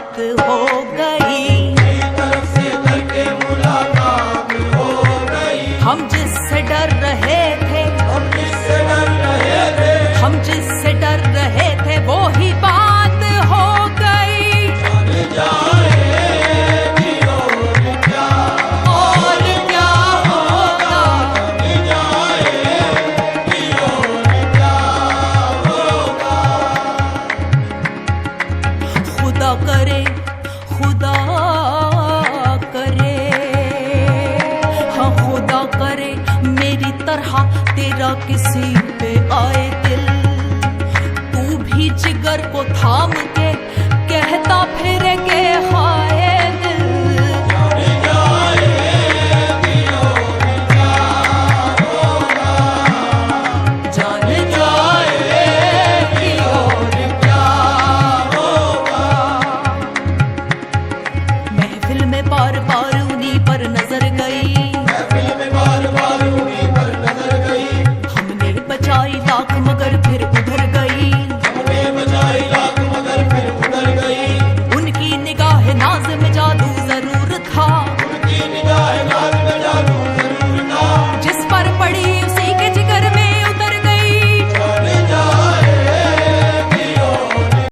मुलाकात हो गई, हम जिससे डर रहे थे, हम जिससे डर रहे थे वो ही बात हो गई। और क्या होगा, खुदा करे, खुदा करे, हाँ खुदा करे मेरी तरह तेरा किसी पे आए दिल, तू भी जिगर को थाम के कहता फिरे के हाय दिल। जान जाएगी और क्या होगा, महफिल में बार बार उन्हीं पर नजर गई, हमने बचाई लाख मगर फिर उधर गई, उनकी निगाह नाज़ में जा